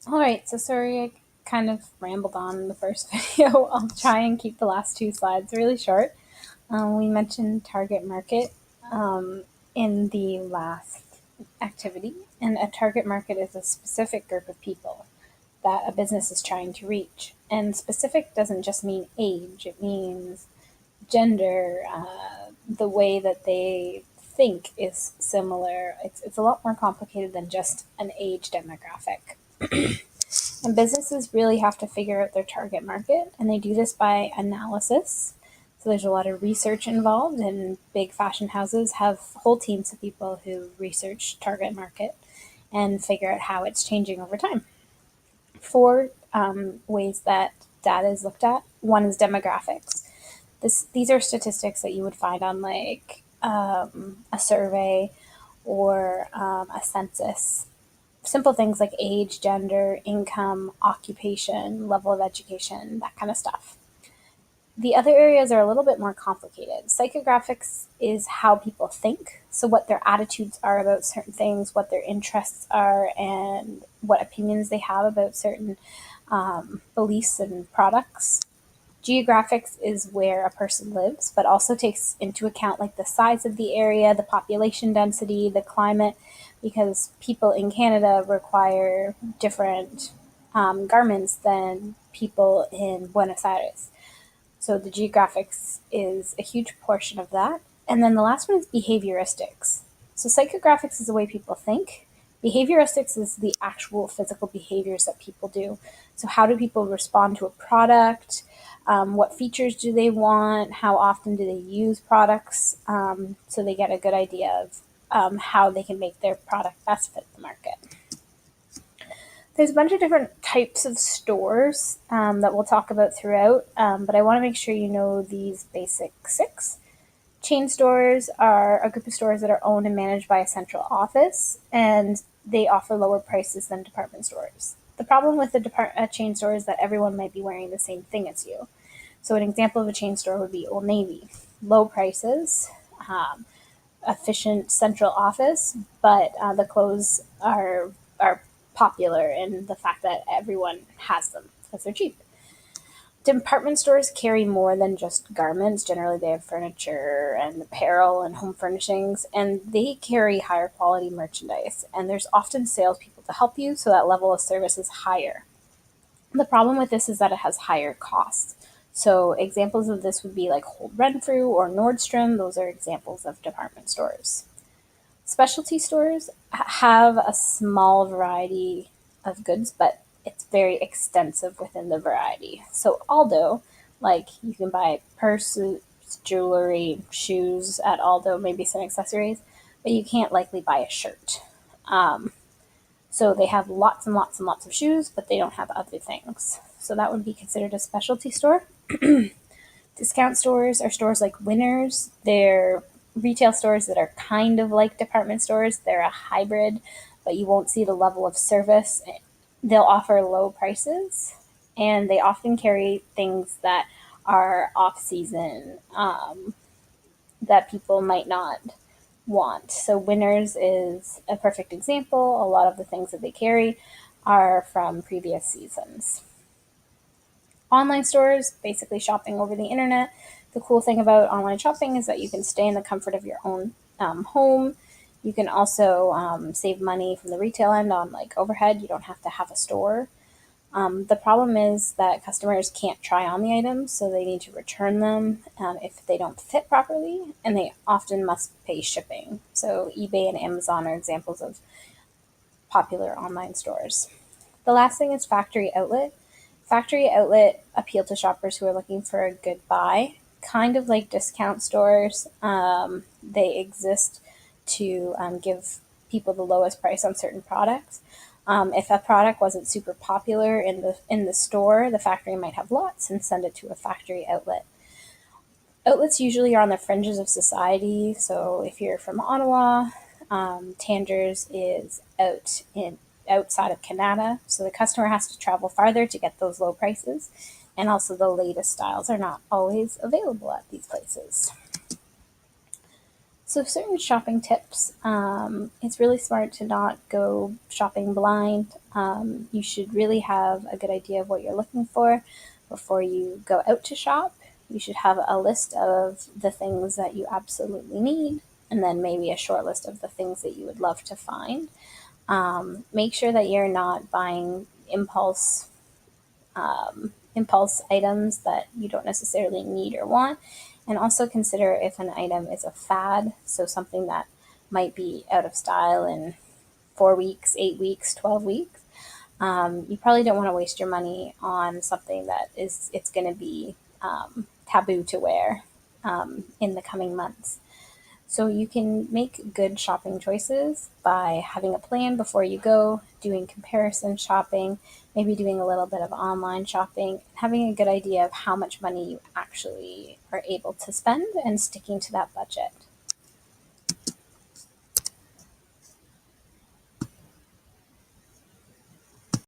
All right, so sorry I kind of rambled on in the first video. I'll try and keep the last two slides really short. We mentioned target market in the last activity, and a target market is a specific group of people that a business is trying to reach. And specific doesn't just mean age, it means gender, the way that they think is similar. It's a lot more complicated than just an age demographic. And businesses really have to figure out their target market, and they do this by analysis. So there's a lot of research involved, and big fashion houses have whole teams of people who research target market and figure out how it's changing over time. Four ways that data is looked at. One is demographics. These are statistics that you would find on like a survey or a census. Simple things like age, gender, income, occupation, level of education, that kind of stuff. The other areas are a little bit more complicated. Psychographics is how people think, so what their attitudes are about certain things, what their interests are, and what opinions they have about certain beliefs and products. Geographics is where a person lives, but also takes into account like the size of the area, the population density, the climate, because people in Canada require different garments than people in Buenos Aires. So the geographics is a huge portion of that. And then the last one is behavioristics. So psychographics is the way people think. Behavioristics is the actual physical behaviors that people do. So how do people respond to a product? What features do they want? How often do they use products? So they get a good idea of how they can make their product best fit the market. There's a bunch of different types of stores that we'll talk about throughout, but I want to make sure you know these basic six. Chain stores are a group of stores that are owned and managed by a central office, and they offer lower prices than department stores. The problem with a chain store is that everyone might be wearing the same thing as you. So an example of a chain store would be Old Navy. Low prices, efficient central office, but the clothes are popular in the fact that everyone has them because they're cheap. Department stores carry more than just garments. Generally, they have furniture and apparel and home furnishings, and they carry higher quality merchandise. And there's often salespeople to help you, so that level of service is higher. The problem with this is that it has higher costs. So examples of this would be like Holt Renfrew or Nordstrom. Those are examples of department stores. Specialty stores have a small variety of goods, but it's very extensive within the variety. So Aldo, like you can buy purses, jewelry, shoes at Aldo, maybe some accessories, but you can't likely buy a shirt. So they have lots and lots and lots of shoes, but they don't have other things. So that would be considered a specialty store. Discount stores are stores like Winners. They're retail stores that are kind of like department stores. They're a hybrid, but you won't see the level of service. They'll offer low prices, and they often carry things that are off season that people might not want. So Winners is a perfect example. A lot of the things that they carry are from previous seasons. Online stores, basically shopping over the internet. The cool thing about online shopping is that you can stay in the comfort of your own home. You can also save money from the retail end on like overhead. You don't have to have a store. The problem is that customers can't try on the items, so they need to return them if they don't fit properly, and they often must pay shipping. So eBay and Amazon are examples of popular online stores. The last thing is factory outlet. Factory outlet appeal to shoppers who are looking for a good buy, kind of like discount stores. They exist to give people the lowest price on certain products. If a product wasn't super popular in the store, the factory might have lots and send it to a factory outlet. Outlets usually are on the fringes of society. So if you're from Ottawa, Tangers is outside of Canada, so the customer has to travel farther to get those low prices, and also the latest styles are not always available at these places. So certain shopping tips, it's really smart to not go shopping blind. You should really have a good idea of what you're looking for before you go out to shop. You should have a list of the things that you absolutely need, and then maybe a short list of the things that you would love to find. Make sure that you're not buying impulse items that you don't necessarily need or want, and also consider if an item is a fad, so something that might be out of style in 4 weeks, 8 weeks, 12 weeks. You probably don't want to waste your money on something that it's going to be taboo to wear in the coming months. So you can make good shopping choices by having a plan before you go, doing comparison shopping, maybe doing a little bit of online shopping, having a good idea of how much money you actually are able to spend and sticking to that budget.